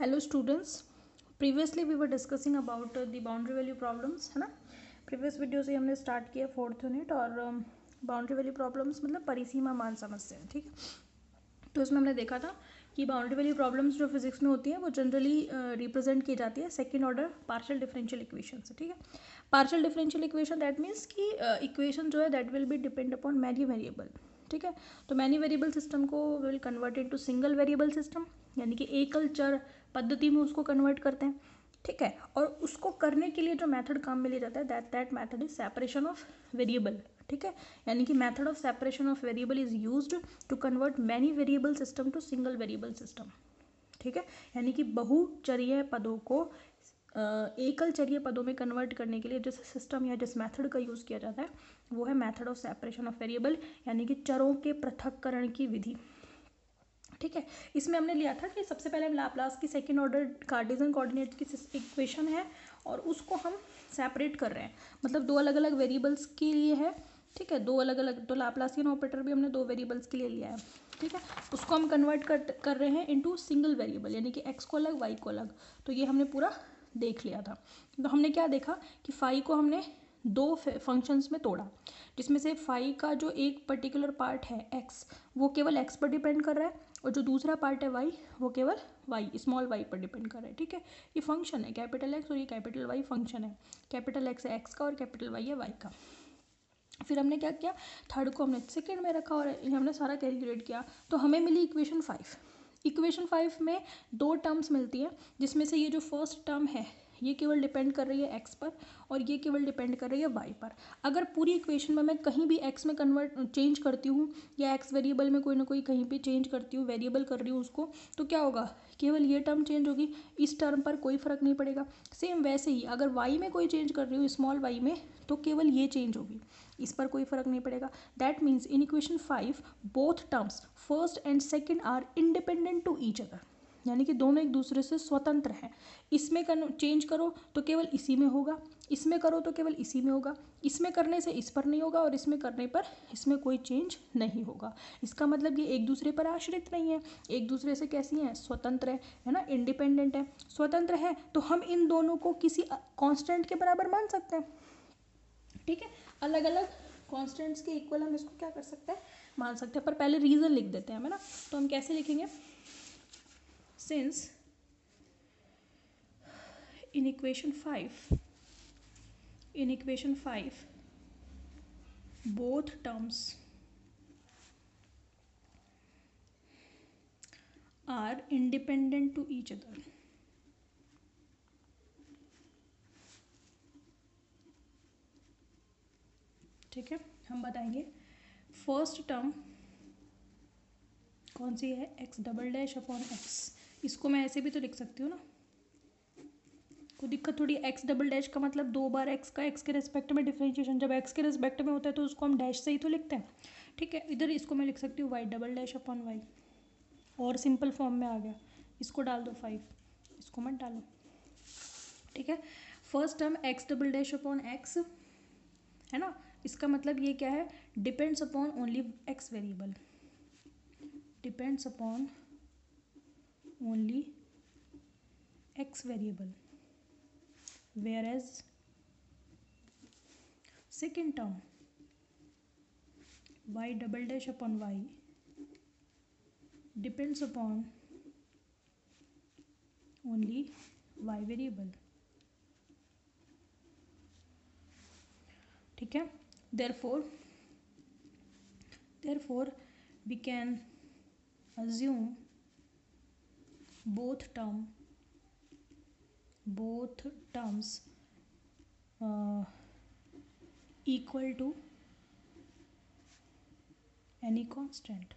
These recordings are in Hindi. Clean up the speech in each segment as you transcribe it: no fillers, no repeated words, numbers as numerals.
Hello students, previously we were discussing about the boundary value problems, है ना। प्रीवियस वीडियो से हमने स्टार्ट किया 4th यूनिट और बाउंड्री वैल्यू प्रॉब्लम्स मतलब परिसीमा मान समस्या, ठीक है। तो इसमें हमने देखा था कि बाउंड्री वैल्यू प्रॉब्लम्स जो फिजिक्स में होती हैं वो जनरली रिप्रेजेंट की जाती है second order partial differential equation से, ठीक है। Partial differential equation that means कि इक्वेशन जो है that will be depend upon many variable, ठीक है। तो मैनी वेरिएबल सिस्टम को will convert into single variable system, यानी कि एकल चर पद्धति में उसको कन्वर्ट करते हैं, ठीक है। और उसको करने के लिए जो मेथड काम में लिया जाता है that method is separation of variable, ठीक है। यानी कि method of separation of variable is used to convert many variable system to single variable system, ठीक है। यानी कि बहुचरीय पदों को एकल चरीय पदों में कन्वर्ट करने के लिए जिस सिस्टम या जिस मेथड का यूज़ किया जाता है वो है method of separation of variable, यानी कि चरों के पृथक्करण की विधि, ठीक है। इसमें हमने लिया था कि सबसे पहले हम लाप्लास की सेकंड ऑर्डर कार्टेशियन कोऑर्डिनेट की इक्वेशन है और उसको हम सेपरेट कर रहे हैं, मतलब दो अलग अलग वेरिएबल्स के लिए है, ठीक है। दो अलग अलग, तो लाप्लासियन ऑपरेटर भी हमने दो वेरिएबल्स के लिए लिया है, ठीक है। उसको हम कन्वर्ट कर रहे हैं इनटू सिंगल वेरिएबल, यानी कि एक्स को अलग वाई को अलग। तो ये हमने पूरा देख लिया था। तो हमने क्या देखा कि फाई को हमने दो फंक्शंस में तोड़ा, जिसमें से फाई का जो एक पर्टिकुलर पार्ट है एक्स वो केवल एक्स पर डिपेंड कर रहा है और जो दूसरा पार्ट है वाई वो केवल वाई स्मॉल वाई पर डिपेंड कर रहा है, ठीक है। ये फंक्शन है कैपिटल एक्स और ये कैपिटल वाई फंक्शन है। कैपिटल एक्स है एक्स का और कैपिटल वाई है वाई का। फिर हमने क्या किया, थर्ड को हमने सेकेंड में रखा और हमने सारा कैलकुलेट किया, तो हमें मिली इक्वेशन 5। इक्वेशन 5 में दो टर्म्स मिलती हैं, जिसमें से ये जो फर्स्ट टर्म है ये केवल डिपेंड कर रही है एक्स पर और ये केवल डिपेंड कर रही है वाई पर। अगर पूरी इक्वेशन में मैं कहीं भी एक्स में कन्वर्ट चेंज करती हूँ या एक्स वेरिएबल में कोई ना कोई कहीं पे चेंज करती हूँ, वेरिएबल कर रही हूँ उसको, तो क्या होगा, केवल ये टर्म चेंज होगी, इस टर्म पर कोई फर्क नहीं पड़ेगा। सेम वैसे ही अगर वाई में कोई चेंज कर रही हूँ स्मॉल वाई में, तो केवल ये चेंज होगी, इस पर कोई फर्क नहीं पड़ेगा। That means in equation 5 both terms first and second are independent to each other, यानी कि दोनों एक दूसरे से स्वतंत्र हैं। इसमें चेंज करो तो केवल इसी में होगा, इसमें करो तो केवल इसी में होगा, इसमें करने से इस पर नहीं होगा और इसमें करने पर इसमें कोई चेंज नहीं होगा। इसका मतलब ये एक दूसरे पर आश्रित नहीं है, एक दूसरे से कैसी हैं, स्वतंत्र है ना, इंडिपेंडेंट है। स्वतंत्र है तो हम इन दोनों को किसी कांस्टेंट के बराबर मान सकते हैं, ठीक है। अलग अलग कॉन्स्टेंट्स के इक्वल हम इसको क्या कर सकते हैं, मान सकते हैं। पर पहले रीज़न लिख देते हैं हम, है ना। तो हम कैसे लिखेंगे, since in equation 5 both terms are independent to each other, ठीक है। हम बताएंगे फर्स्ट टर्म कौन सी है, x double dash upon x. इसको मैं ऐसे भी तो लिख सकती हूँ ना, कोई दिक्कत थोड़ी। एक्स डबल डैश का मतलब दो बार एक्स का एक्स के रेस्पेक्ट में डिफरेंशिएशन, जब एक्स के रेस्पेक्ट में होता है तो उसको हम डैश से ही तो लिखते हैं, ठीक है। इधर इसको मैं लिख सकती हूँ Y double dash upon Y, और सिंपल फॉर्म में आ गया। इसको डाल दो 5, इसको मत डालो, ठीक है। First term x double dash upon x है ना, इसका मतलब ये क्या है, depends upon only x variable, depends upon only x variable, whereas second term y double dash upon y depends upon only y variable, ठीक है। therefore we can assume both terms equal to any constant,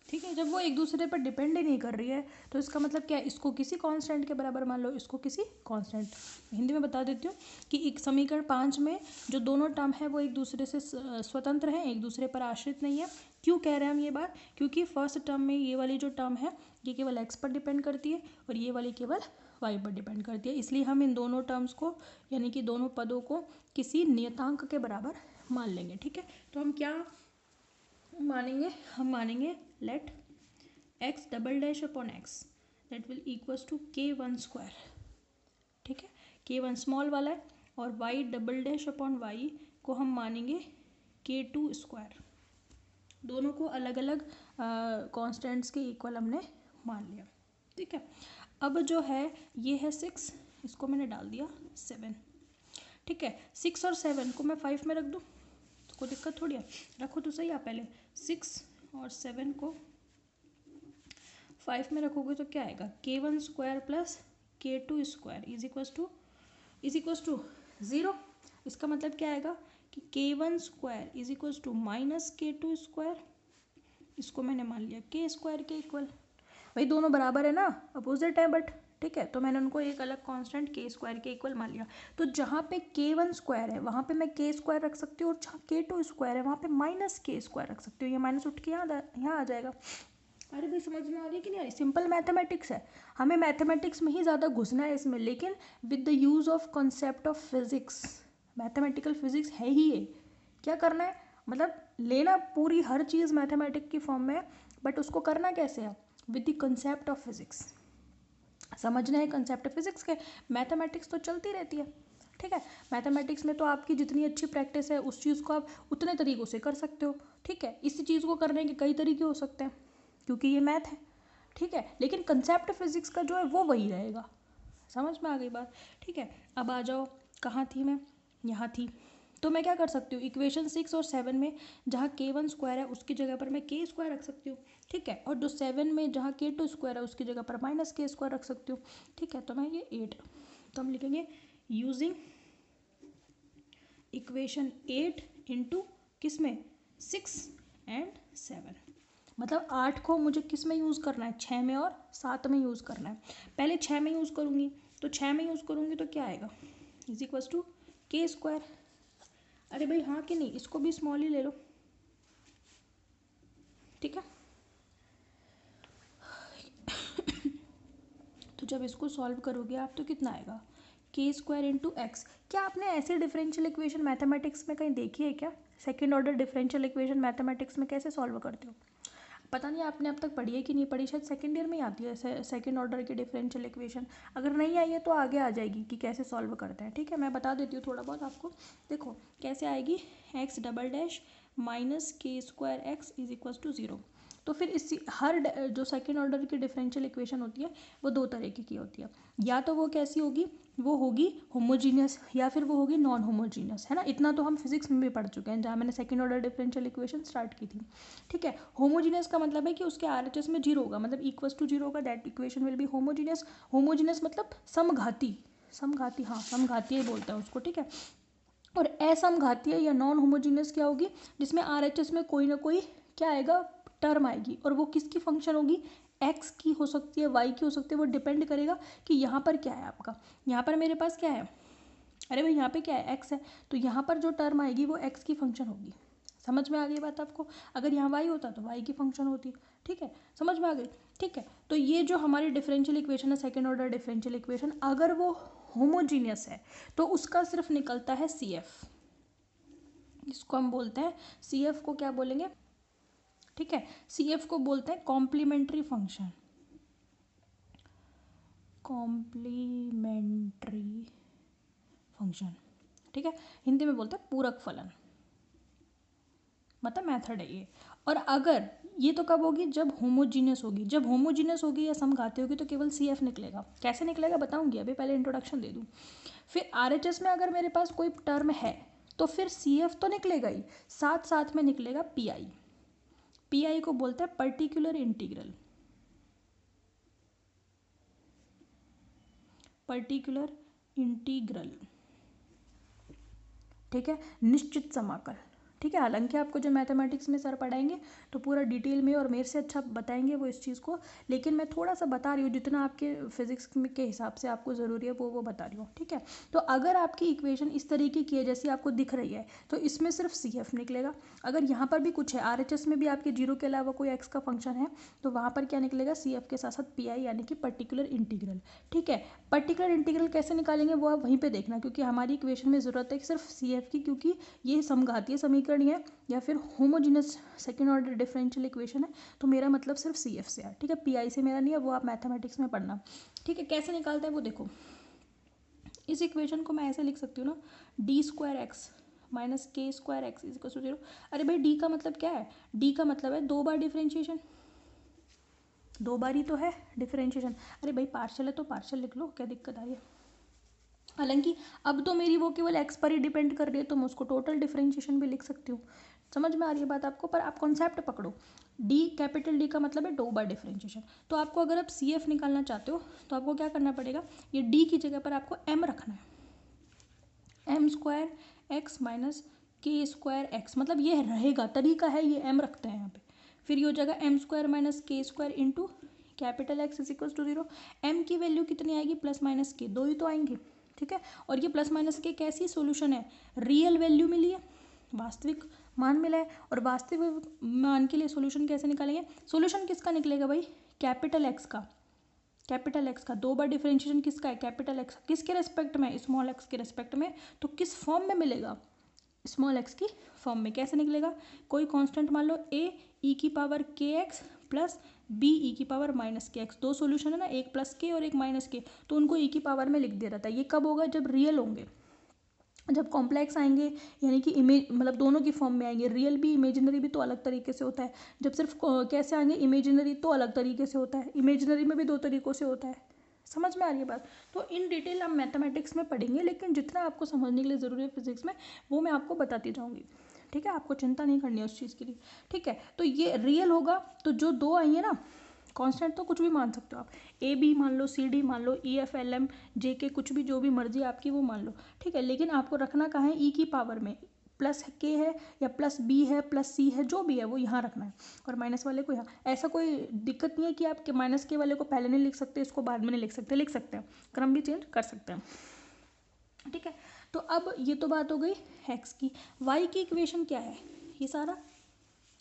ठीक है। जब वो एक दूसरे पर डिपेंड ही नहीं कर रही है तो इसका मतलब क्या है, इसको किसी कांस्टेंट के बराबर मान लो, इसको किसी कांस्टेंट। हिंदी में बता देती हूँ कि एक समीकरण 5 में जो दोनों टर्म है वो एक दूसरे से स्वतंत्र हैं, एक दूसरे पर आश्रित नहीं है। क्यों कह रहे हैं हम ये बात, क्योंकि फर्स्ट टर्म में ये वाली जो टर्म है ये केवल एक्स पर डिपेंड करती है और ये वाली केवल वाई पर डिपेंड करती है, इसलिए हम इन दोनों टर्म्स को यानी कि दोनों पदों को किसी नियतांक के बराबर मान लेंगे, ठीक है। तो हम क्या मानेंगे, हम मानेंगे let X double dash upon X that will equals to k1 square, ठीक है, k1 स्मॉल वाला है और y double dash upon y को हम मानेंगे k2 स्क्वायर। दोनों को अलग अलग कॉन्स्टेंट्स के इक्वल हमने मान लिया, ठीक है। अब जो है ये है 6, इसको मैंने डाल दिया 7, ठीक है। 6 और 7 को मैं 5 में रख दूँ, कोई दिक्कत थोड़ी है, रखो तो सही। आप पहले 6 और 7 को 5 में रखोगे तो क्या आएगा, k1 square plus k2 square is equals to 0। इसका मतलब क्या आएगा कि k1 square is equals to minus k2 square, इसको मैंने मान लिया k स्क्वायर के इक्वल। भाई दोनों बराबर है ना, अपोजिट है बट, ठीक है, तो मैंने उनको एक अलग कांस्टेंट k स्क्वायर के इक्वल मान लिया। तो जहाँ पे k1 स्क्वायर है वहाँ पे मैं k स्क्वायर रख सकती हूँ और जहाँ k2 स्क्वायर है वहाँ पे माइनस k स्क्वायर रख सकती हूँ। ये माइनस उठ के यहाँ आ जाएगा। अरे भाई समझ में आ रही है कि नहीं आ रही? सिंपल मैथमेटिक्स है, हमें मैथमेटिक्स में ही ज़्यादा घुसना है इसमें, लेकिन with the use of concept of physics. Mathematical physics है ही ये। क्या करना है, मतलब लेना पूरी हर चीज़ मैथमेटिक की फॉर्म में, बट उसको करना कैसे है, with the concept of physics. समझना है कंसेप्ट ऑफ फिजिक्स के, मैथमेटिक्स तो चलती रहती है, ठीक है। मैथमेटिक्स में तो आपकी जितनी अच्छी प्रैक्टिस है उस चीज़ को आप उतने तरीक़ों से कर सकते हो, ठीक है। इसी चीज़ को करने के कई तरीके हो सकते हैं क्योंकि ये मैथ है, ठीक है, लेकिन कंसेप्ट फिजिक्स का जो है वो वही रहेगा। समझ में आ गई बात, ठीक है। अब आ जाओ, कहाँ थी मैं, यहाँ थी। तो मैं क्या कर सकती हूँ, इक्वेशन 6 और 7 में जहाँ k1 स्क्वायर है उसकी जगह पर मैं k स्क्वायर रख सकती हूँ, ठीक है। और जो 7 में जहाँ k2 स्क्वायर है उसकी जगह पर माइनस k स्क्वायर रख सकती हूँ, ठीक है। तो मैं ये 8, तो हम लिखेंगे यूजिंग इक्वेशन 8 इंटू किस में, 6 एंड 7। मतलब 8 को मुझे किस में यूज़ करना है, 6 में और 7 में यूज़ करना है। पहले 6 में यूज़ करूँगी, तो 6 में यूज़ करूँगी तो क्या आएगा, is equals to k square. अरे भाई हाँ कि नहीं, इसको भी स्मॉल ही ले लो, ठीक है। तो जब इसको सॉल्व करोगे आप तो कितना आएगा, k स्क्वायर इंटू एक्स। क्या आपने ऐसे डिफरेंशियल इक्वेशन मैथमेटिक्स में कहीं देखी है क्या? Second order differential equation mathematics में कैसे सॉल्व करते हो? पता नहीं आपने अब तक पढ़ी है कि नहीं पढ़ी, शायद सेकेंड ईयर में ही आती है सेकेंड ऑर्डर की डिफरेंशियल इक्वेशन। अगर नहीं आई है तो आगे आ जाएगी कि कैसे सॉल्व करते हैं, ठीक है। मैं बता देती हूँ थोड़ा बहुत आपको। देखो कैसे आएगी, X double dash minus K square X is equal to 0। तो फिर इसी हर जो सेकेंड ऑर्डर की डिफरेंशियल इक्वेशन होती है वो दो तरीके की होती है, या तो वो कैसी होगी, वो होगी होमोजीनियस या फिर वो होगी नॉन होमोजीनियस, है ना। इतना तो हम फिजिक्स में भी पढ़ चुके हैं जहाँ मैंने second order differential equation start की थी, ठीक है। होमोजीनियस का मतलब है कि उसके आरएचएस में 0 होगा, मतलब इक्वल्स टू 0 होगा, that equation will be homogeneous. Homogeneous मतलब समघाती, समघाती, हाँ समघातीय बोलते हैं उसको, ठीक है। और असमघातीय या नॉन होमोजीनियस क्या होगी, जिसमें आरएचएस में कोई ना कोई क्या आएगा, टर्म आएगी, और वो किसकी फंक्शन होगी, एक्स की हो सकती है, वाई की हो सकती है, वो डिपेंड करेगा कि यहाँ पर क्या है आपका। यहाँ पर मेरे पास क्या है, अरे भाई यहाँ पे क्या है, एक्स है, तो यहाँ पर जो टर्म आएगी वो एक्स की फंक्शन होगी। समझ में आ गई बात आपको? अगर यहाँ वाई होता तो वाई की फंक्शन होती, ठीक है, समझ में आ गई, ठीक है। तो ये जो हमारी डिफरेंशियल इक्वेशन है, सेकेंड ऑर्डर डिफरेंशियल इक्वेशन, अगर वो होमोजीनियस है तो उसका सिर्फ निकलता है सी एफ, इसको हम बोलते हैं सी एफ को क्या बोलेंगे, ठीक है, सी एफ को बोलते हैं कॉम्प्लीमेंट्री फंक्शन, कॉम्प्लीमेंट्री फंक्शन, ठीक है। हिंदी में बोलते हैं पूरक फलन, मतलब मेथड है ये। और अगर ये तो कब होगी, जब होमोजीनियस होगी, जब होमोजीनियस होगी या समघाती होगी तो केवल सी एफ निकलेगा। कैसे निकलेगा बताऊंगी, अभी पहले इंट्रोडक्शन दे दूँ। फिर आर एच एस में अगर मेरे पास कोई टर्म है तो फिर सी एफ तो निकलेगा ही, साथ साथ में निकलेगा पी आई। पी आई को बोलते हैं पर्टिकुलर इंटीग्रल, पर्टिकुलर इंटीग्रल, ठीक है, निश्चित समाकल, ठीक है। हालांकि आपको जो मैथमेटिक्स में सर पढ़ाएंगे तो पूरा डिटेल में और मेरे से अच्छा बताएंगे वो इस चीज़ को, लेकिन मैं थोड़ा सा बता रही हूँ जितना आपके फिजिक्स के हिसाब से आपको ज़रूरी है वो बता रही हूँ, ठीक है। तो अगर आपकी इक्वेशन इस तरीके की है जैसी आपको दिख रही है तो इसमें सिर्फ सी एफ निकलेगा। अगर यहाँ पर भी कुछ है, आर एच एस में भी आपके 0 के अलावा कोई एक्स का फंक्शन है तो वहाँ पर क्या निकलेगा, सी एफ के साथ साथ पी आई, यानी कि पर्टिकुलर इंटीग्रल, ठीक है। पर्टिकुलर इंटीग्रल कैसे निकालेंगे वो आप वहीं पर देखना, क्योंकि हमारी इक्वेशन में ज़रूरत है सिर्फ सी एफ की, क्योंकि ये समघातीय समीकरण समीकरण है या फिर homogeneous second order differential equation है, तो मेरा मतलब सिर्फ CF से है, ठीक है, PI से मेरा नहीं है, वो आप मैथमेटिक्स में पढ़ना, ठीक है। कैसे निकालते हैं वो देखो, इस इक्वेशन को मैं ऐसे लिख सकती हूँ ना, d² minus k² is equal to 0। अरे भाई d का मतलब क्या है, d का मतलब है 2 बार डिफरेंशिएशन, 2 बार ही तो है डिफरेंशिएशन। अरे भाई पार्शियल है तो पार्शियल लिख लो, क्या दिक्कत आ रही है। हालांकि अब तो मेरी वो केवल x पर ही डिपेंड कर रही है, तो मैं उसको टोटल डिफरेंशिएशन भी लिख सकती हूँ। समझ में आ रही है बात आपको, पर आप कॉन्सेप्ट पकड़ो, d कैपिटल D का मतलब है 2 बार डिफरेंशिएशन। तो आपको अगर आप CF निकालना चाहते हो तो आपको क्या करना पड़ेगा, ये d की जगह पर आपको m रखना है, m² माइनस k² मतलब ये रहेगा, तरीका है ये, m रखते हैं यहाँ पे, फिर ये हो जाएगा m² minus k² into capital X is equal to 0। m की वैल्यू कितनी आएगी, प्लस माइनस के, 2 ही तो आएंगे, ठीक है। और ये प्लस माइनस के कैसी सोल्यूशन है, रियल वैल्यू मिली है, वास्तविक मान मिला है, और वास्तविक मान के लिए सोल्यूशन कैसे निकालेंगे, सोल्यूशन किसका निकलेगा भाई, कैपिटल X का, कैपिटल X का 2 बार डिफरेंशिएशन किसका है, कैपिटल X, किसके रेस्पेक्ट में, स्मॉल x के रेस्पेक्ट में, तो किस फॉर्म में मिलेगा, स्मॉल x की फॉर्म में। कैसे निकलेगा, कोई कांस्टेंट मान लो a e⁻kx plus b e⁻−kx, 2 solution है ना, एक प्लस के और एक माइनस के, तो उनको e में लिख दिया रहता है। ये कब होगा, जब रियल होंगे, जब कॉम्प्लेक्स आएंगे, यानी कि इमेज मतलब दोनों की फॉर्म में आएंगे, रियल भी इमेजिनरी भी तो अलग तरीके से होता है, जब सिर्फ कैसे आएंगे इमेजिनरी तो अलग तरीके से होता है, इमेजिनरी में भी 2 तरीक़ों से होता है। समझ में आ रही है बात, तो इन डिटेल हम मैथमेटिक्स में पढ़ेंगे, लेकिन जितना आपको समझने के लिए ज़रूरी है फिजिक्स में वो मैं आपको बताती जाऊँगी, ठीक है, आपको चिंता नहीं करनी है उस चीज़ के लिए, ठीक है। तो ये रियल होगा, तो जो 2 आई है ना, कांस्टेंट तो कुछ भी मान सकते हो आप, ए बी मान लो, सी डी मान लो, E F L M J K, कुछ भी जो भी मर्जी आपकी वो मान लो, ठीक है। लेकिन आपको रखना कहाँ है, ई की पावर में, प्लस के है या प्लस बी है प्लस सी है, जो भी है वो यहाँ रखना है, और माइनस वाले को यहाँ। ऐसा कोई दिक्कत नहीं है कि आप माइनस के वाले को पहले नहीं लिख सकते, इसको बाद में नहीं लिख सकते हैं, क्रम भी चेंज कर सकते हैं, ठीक है। तो अब ये तो बात हो गई एक्स की, वाई की इक्वेशन क्या है, ये सारा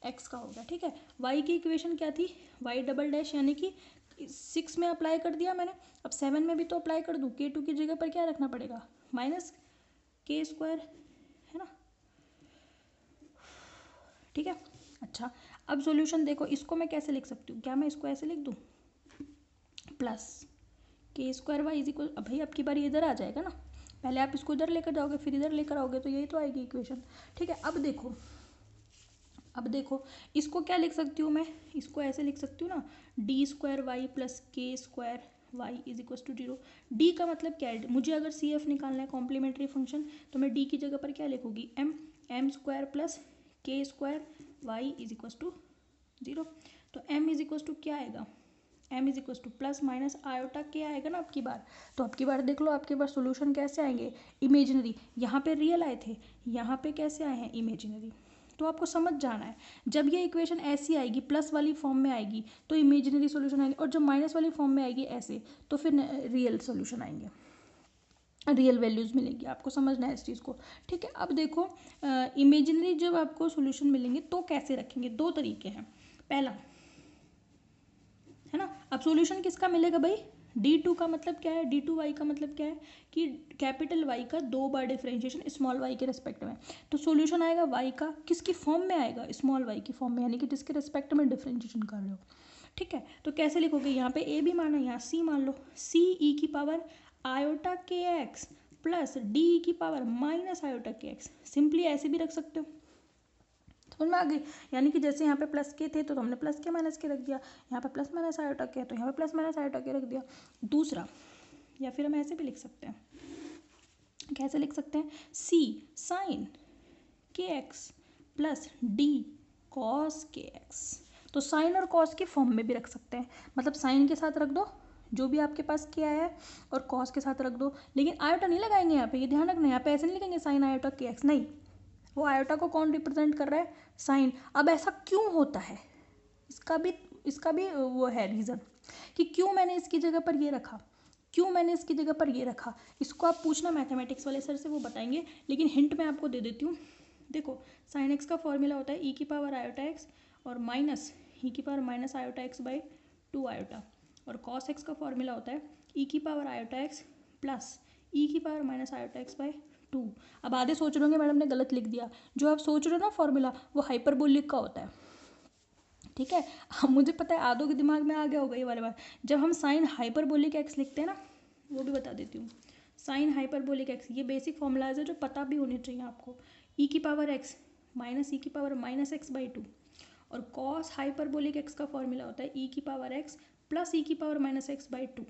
एक्स का हो गया, ठीक है। वाई की इक्वेशन क्या थी, वाई डबल डैश, यानी कि 6 में अप्लाई कर दिया मैंने, अब 7 में भी तो अप्लाई कर दूँ, k2 की जगह पर क्या रखना पड़ेगा, माइनस k², है ना, ठीक है। अच्छा अब सॉल्यूशन देखो, इसको मैं कैसे लिख सकती हूँ, क्या मैं इसको ऐसे लिख दूँ, plus k² y is equal, अब भाई अब की बार इधर आ जाएगा ना, पहले आप इसको इधर लेकर जाओगे फिर इधर लेकर आओगे, तो यही तो आएगी इक्वेशन, ठीक है। अब देखो इसको क्या लिख सकती हूँ मैं, इसको ऐसे लिख सकती हूँ ना, d² plus k² is equal to 0। D का मतलब क्या है, मुझे अगर CF निकालना है कॉम्प्लीमेंट्री फंक्शन, तो मैं डी की जगह पर क्या लिखूँगी, m² plus k² is equal to 0। तो m इज इक्वल टू क्या आएगा, m is equal two plus minus iota के आएगा ना आपकी बार। तो आपकी बार देख लो, आपके पास सोल्यूशन कैसे आएंगे, इमेजिनरी, यहाँ पे रियल आए थे, यहाँ पे कैसे आए हैं, इमेजिनरी। तो आपको समझ जाना है, जब ये इक्वेशन ऐसी आएगी प्लस वाली फॉर्म में आएगी तो इमेजिनरी सॉल्यूशन आएंगे, और जब माइनस वाली फॉर्म में आएगी ऐसे, तो फिर रियल सॉल्यूशन आएंगे, रियल वैल्यूज़ मिलेंगी। आपको समझना है इस चीज़ को, ठीक है। अब देखो इमेजिनरी जब आपको सॉल्यूशन मिलेंगे तो कैसे रखेंगे, 2 तरीके हैं। पहला है ना, अब सॉल्यूशन किसका मिलेगा भाई, d2 का मतलब क्या है, d2y का मतलब क्या है कि कैपिटल Y का 2 बार डिफरेंशिएशन स्मॉल y के रेस्पेक्ट में, तो सॉल्यूशन आएगा y का किसकी फॉर्म में आएगा, स्मॉल y की फॉर्म में, यानी कि जिसके रेस्पेक्ट में डिफरेंशिएशन कर रहे हो, ठीक है। तो कैसे लिखोगे, यहाँ पे a भी माना, यहाँ c मान लो, c e⁻kx plus d e⁻−kx, simply ऐसे भी रख सकते हो, समझ में आ गई। यानी कि जैसे यहाँ पे प्लस के थे तो हमने प्लस के माइनस के रख दिया, यहाँ पे प्लस माइनस आयोटा के तो यहाँ पे प्लस माइनस आयोटा के रख दिया। दूसरा, या फिर हम ऐसे भी लिख सकते हैं, कैसे लिख सकते हैं, c साइन kx प्लस d कॉस kx, तो साइन और कॉस की फॉर्म में भी रख सकते हैं, मतलब साइन के साथ रख दो जो भी आपके पास क्या है, और कॉस के साथ रख दो, लेकिन आयोटा नहीं लगाएंगे यहाँ पे, ये ध्यान रखना, यहाँ पे ऐसे नहीं लिखेंगे साइन आयोटा kx, नहीं, वो आयोटा को कौन रिप्रेजेंट कर रहा है, साइन। अब ऐसा क्यों होता है, इसका भी वो है रीज़न कि क्यों मैंने इसकी जगह पर ये रखा, क्यों मैंने इसकी जगह पर ये रखा, इसको आप पूछना मैथमेटिक्स वाले सर से, वो बताएंगे, लेकिन हिंट मैं आपको दे देती हूँ। देखो साइन एक्स का फॉर्मूला होता है e⁻iota x और minus e⁻−iota x by 2 iota, और कॉस एक्स का फॉर्मूला होता है e⁻iota x plus e⁻−iota x by 2। अब आधे सोच रहे होंगे मैडम ने गलत लिख दिया, जो आप सोच रहे हो ना फॉर्मूला वो हाइपरबोलिक का होता है, ठीक है। अब मुझे पता है आधों के दिमाग में आ गया होगा ये वाले बात। जब हम साइन हाइपरबोलिक एक्स लिखते हैं ना, वो भी बता देती हूँ। साइन हाइपरबोलिक एक्स ये बेसिक फॉर्मूलाज है जो पता भी होने चाहिए आपको। ई की पावर एक्स माइनस ई की पावर माइनस एक्स बाई 2, और कॉस हाइपरबोलिक एक्स का फॉर्मूला होता है ई की पावर एक्स प्लस ई की पावर माइनस एक्स बाई 2।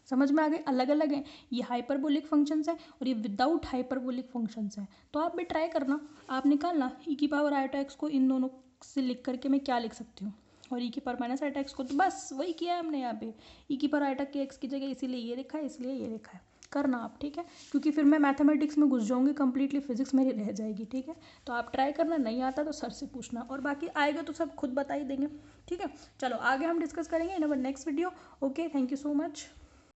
समझ में आ गए, अलग अलग हैं, ये हाइपरबोलिक फंक्शंस है और ये विदाउट हाइपरबोलिक फंक्शंस हैं। तो आप भी ट्राई करना, आप निकालना ई की पावर आयोटा एक्स को इन दोनों से लिख करके मैं क्या लिख सकती हूँ, और ई की पावर माइनस आयोटा एक्स को तो बस वही किया है हमने यहाँ पे, ई की पावर आयोटा के एक्स की जगह इसीलिए ये लिखा है, इसलिए ये लिखा है, करना आप, ठीक है। क्योंकि फिर मैं मैथमेटिक्स में घुस जाऊँगी कंप्लीटली, फिजिक्स मेरी रह जाएगी, ठीक है। तो आप ट्राई करना, नहीं आता तो सर से पूछना, और बाकी आएगा तो सब खुद बता ही देंगे, ठीक है। चलो आगे हम डिस्कस करेंगे in our next video. Okay, thank you so much.